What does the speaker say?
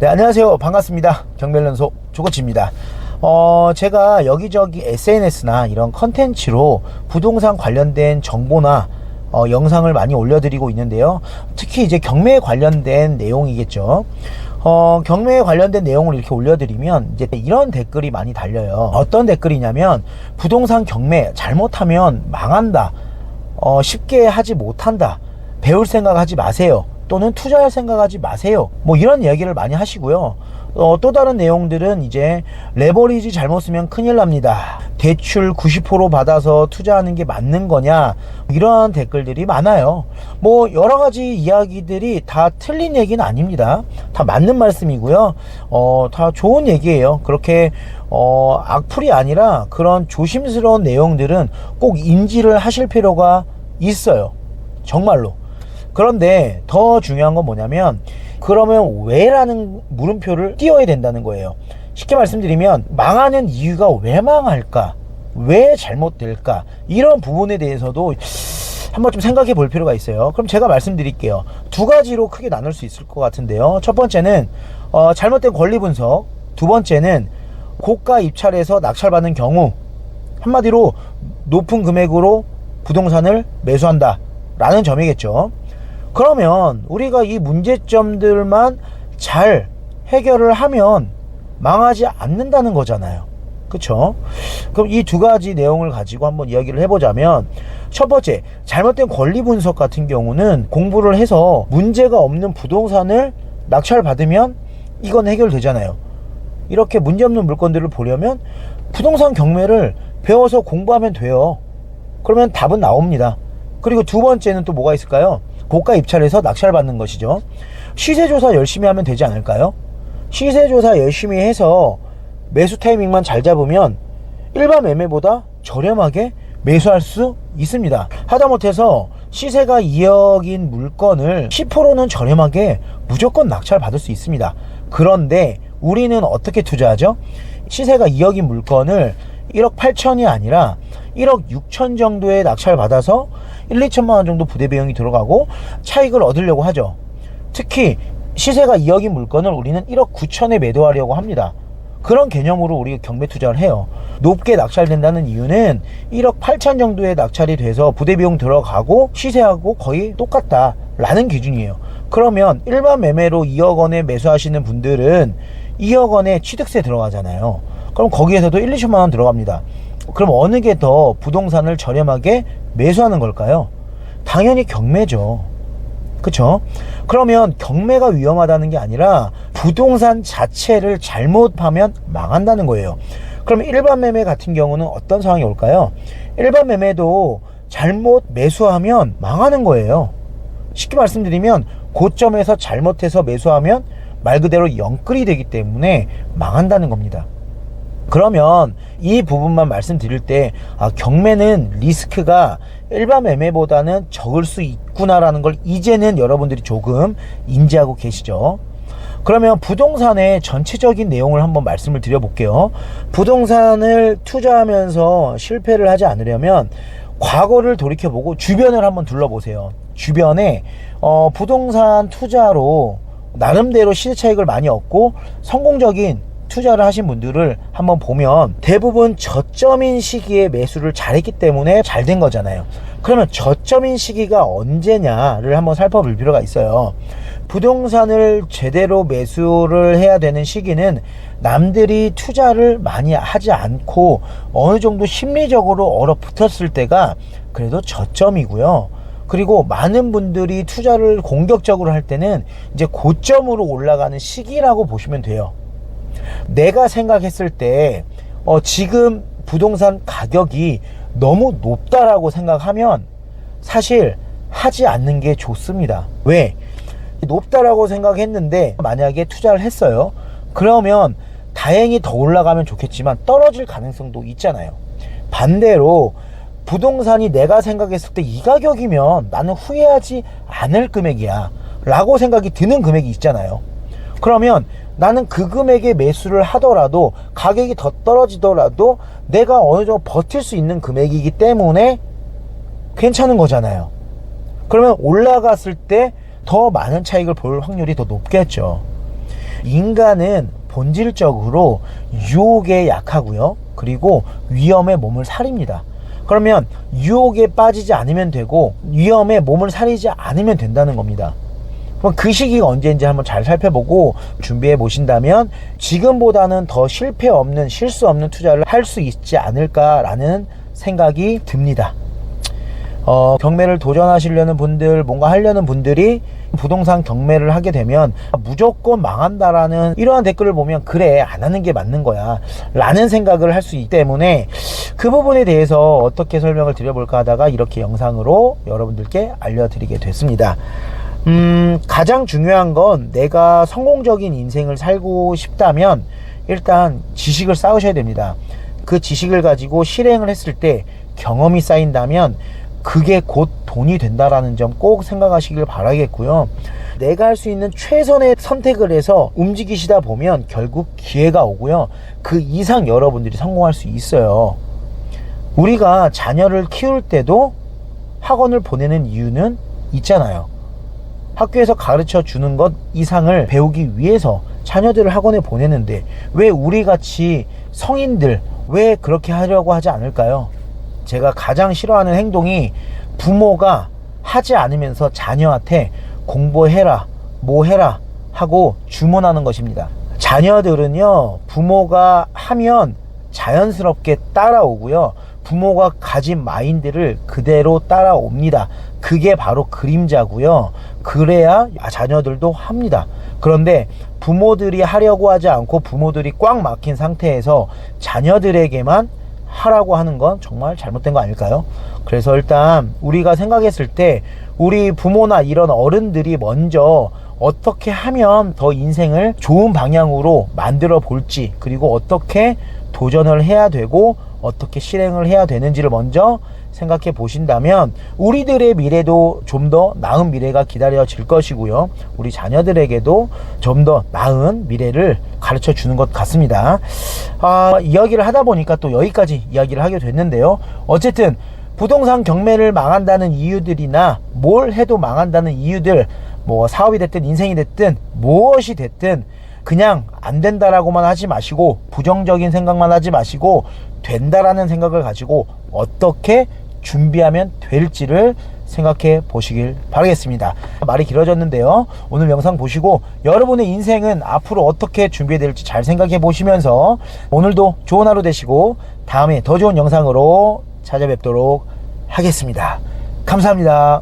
네, 안녕하세요. 반갑습니다. 경매연소 조코치입니다. 제가 여기저기 SNS나 이런 컨텐츠로 부동산 관련된 정보나 영상을 많이 올려드리고 있는데요. 특히 이제 경매에 관련된 내용이겠죠. 경매에 관련된 내용을 이렇게 올려드리면 이제 이런 댓글이 많이 달려요. 어떤 댓글이냐면 부동산 경매 잘못하면 망한다. 쉽게 하지 못한다. 배울 생각 하지 마세요. 또는 투자할 생각하지 마세요. 뭐 이런 이야기를 많이 하시고요. 또 다른 내용들은 이제 레버리지 잘못 쓰면 큰일 납니다. 대출 90% 받아서 투자하는 게 맞는 거냐, 이런 댓글들이 많아요. 뭐 여러 가지 이야기들이 다 틀린 얘기는 아닙니다. 다 맞는 말씀이고요. 다 좋은 얘기예요. 그렇게 악플이 아니라 그런 조심스러운 내용들은 꼭 인지를 하실 필요가 있어요. 정말로. 그런데 더 중요한 건 뭐냐면, 그러면 왜 라는 물음표를 띄워야 된다는 거예요. 쉽게 말씀드리면 망하는 이유가 왜 망할까, 왜 잘못될까, 이런 부분에 대해서도 한번 좀 생각해 볼 필요가 있어요. 그럼 제가 말씀드릴게요. 두 가지로 크게 나눌 수 있을 것 같은데요. 첫 번째는 잘못된 권리 분석, 두 번째는 고가 입찰에서 낙찰받는 경우, 한마디로 높은 금액으로 부동산을 매수한다 라는 점이겠죠. 그러면 우리가 이 문제점들만 잘 해결을 하면 망하지 않는다는 거잖아요. 그쵸? 그럼 이 두 가지 내용을 가지고 한번 이야기를 해보자면, 첫 번째, 잘못된 권리 분석 같은 경우는 공부를 해서 문제가 없는 부동산을 낙찰받으면 이건 해결되잖아요. 이렇게 문제없는 물건들을 보려면 부동산 경매를 배워서 공부하면 돼요. 그러면 답은 나옵니다. 그리고 두 번째는 또 뭐가 있을까요? 고가 입찰에서 낙찰받는 것이죠. 시세조사 열심히 하면 되지 않을까요? 시세조사 열심히 해서 매수 타이밍만 잘 잡으면 일반 매매보다 저렴하게 매수할 수 있습니다. 하다못해서 시세가 2억인 물건을 10%는 저렴하게 무조건 낙찰받을 수 있습니다. 그런데 우리는 어떻게 투자하죠? 시세가 2억인 물건을 1억 8천이 아니라 1억 6천 정도에 낙찰받아서 1, 2천만 원 정도 부대 비용이 들어가고 차익을 얻으려고 하죠. 특히 시세가 2억인 물건을 우리는 1억 9천에 매도하려고 합니다. 그런 개념으로 우리가 경매 투자를 해요. 높게 낙찰된다는 이유는 1억 8천 정도의 낙찰이 돼서 부대 비용 들어가고 시세하고 거의 똑같다라는 기준이에요. 그러면 일반 매매로 2억 원에 매수하시는 분들은 2억 원에 취득세 들어가잖아요. 그럼 거기에서도 1, 2천만 원 들어갑니다. 그럼 어느 게 더 부동산을 저렴하게 매수하는 걸까요? 당연히 경매죠. 그쵸? 그러면 경매가 위험하다는 게 아니라 부동산 자체를 잘못하면 망한다는 거예요. 그럼 일반 매매 같은 경우는 어떤 상황이 올까요? 일반 매매도 잘못 매수하면 망하는 거예요. 쉽게 말씀드리면 고점에서 잘못해서 매수하면 말 그대로 영끌이 되기 때문에 망한다는 겁니다. 그러면 이 부분만 말씀드릴 때 경매는 리스크가 일반 매매보다는 적을 수 있구나라는 걸 이제는 여러분들이 조금 인지하고 계시죠. 그러면 부동산의 전체적인 내용을 한번 말씀을 드려볼게요. 부동산을 투자하면서 실패를 하지 않으려면 과거를 돌이켜보고 주변을 한번 둘러보세요. 주변에 부동산 투자로 나름대로 시세 차익을 많이 얻고 성공적인 투자를 하신 분들을 한번 보면 대부분 저점인 시기에 매수를 잘했기 때문에 잘 된 거잖아요. 그러면 저점인 시기가 언제냐를 한번 살펴볼 필요가 있어요. 부동산을 제대로 매수를 해야 되는 시기는 남들이 투자를 많이 하지 않고 어느 정도 심리적으로 얼어붙었을 때가 그래도 저점이고요. 그리고 많은 분들이 투자를 공격적으로 할 때는 이제 고점으로 올라가는 시기라고 보시면 돼요. 내가 생각했을 때 지금 부동산 가격이 너무 높다라고 생각하면 사실 하지 않는 게 좋습니다. 왜? 높다라고 생각했는데 만약에 투자를 했어요. 그러면 다행히 더 올라가면 좋겠지만 떨어질 가능성도 있잖아요. 반대로 부동산이 내가 생각했을 때 이 가격이면 나는 후회하지 않을 금액이야 라고 생각이 드는 금액이 있잖아요. 그러면 나는 그 금액에 매수를 하더라도 가격이 더 떨어지더라도 내가 어느 정도 버틸 수 있는 금액이기 때문에 괜찮은 거잖아요. 그러면 올라갔을 때 더 많은 차익을 볼 확률이 더 높겠죠. 인간은 본질적으로 유혹에 약하고요. 그리고 위험에 몸을 사립니다. 그러면 유혹에 빠지지 않으면 되고 위험에 몸을 사리지 않으면 된다는 겁니다. 그럼 그 시기가 언제인지 한번 잘 살펴보고 준비해 보신다면 지금보다는 더 실패 없는, 실수 없는 투자를 할 수 있지 않을까라는 생각이 듭니다. 경매를 도전하시려는 분들, 뭔가 하려는 분들이 부동산 경매를 하게 되면 무조건 망한다라는 이러한 댓글을 보면 그래, 안 하는 게 맞는 거야 라는 생각을 할 수 있기 때문에 그 부분에 대해서 어떻게 설명을 드려볼까 하다가 이렇게 영상으로 여러분들께 알려드리게 됐습니다. 가장 중요한 건 내가 성공적인 인생을 살고 싶다면 일단 지식을 쌓으셔야 됩니다. 그 지식을 가지고 실행을 했을 때 경험이 쌓인다면 그게 곧 돈이 된다라는 점 꼭 생각하시길 바라겠고요. 내가 할 수 있는 최선의 선택을 해서 움직이시다 보면 결국 기회가 오고요. 그 이상 여러분들이 성공할 수 있어요. 우리가 자녀를 키울 때도 학원을 보내는 이유는 있잖아요. 학교에서 가르쳐 주는 것 이상을 배우기 위해서 자녀들을 학원에 보내는데 왜 우리같이 성인들 왜 그렇게 하려고 하지 않을까요? 제가 가장 싫어하는 행동이 부모가 하지 않으면서 자녀한테 공부해라, 뭐 해라 하고 주문하는 것입니다. 자녀들은요, 부모가 하면 자연스럽게 따라오고요. 부모가 가진 마인드를 그대로 따라옵니다. 그게 바로 그림자고요. 그래야 자녀들도 합니다. 그런데 부모들이 하려고 하지 않고 부모들이 꽉 막힌 상태에서 자녀들에게만 하라고 하는 건 정말 잘못된 거 아닐까요? 그래서 일단 우리가 생각했을 때 우리 부모나 이런 어른들이 먼저 어떻게 하면 더 인생을 좋은 방향으로 만들어 볼지, 그리고 어떻게 도전을 해야 되고 어떻게 실행을 해야 되는지를 먼저 생각해 보신다면 우리들의 미래도 좀 더 나은 미래가 기다려질 것이고요. 우리 자녀들에게도 좀 더 나은 미래를 가르쳐 주는 것 같습니다. 이야기를 하다 보니까 또 여기까지 이야기를 하게 됐는데요. 어쨌든 부동산 경매를 망한다는 이유들이나 뭘 해도 망한다는 이유들, 뭐 사업이 됐든 인생이 됐든 무엇이 됐든 그냥 안 된다라고만 하지 마시고 부정적인 생각만 하지 마시고 된다라는 생각을 가지고 어떻게 준비하면 될지를 생각해 보시길 바라겠습니다. 말이 길어졌는데요. 오늘 영상 보시고 여러분의 인생은 앞으로 어떻게 준비해야 될지 잘 생각해 보시면서 오늘도 좋은 하루 되시고 다음에 더 좋은 영상으로 찾아뵙도록 하겠습니다. 감사합니다.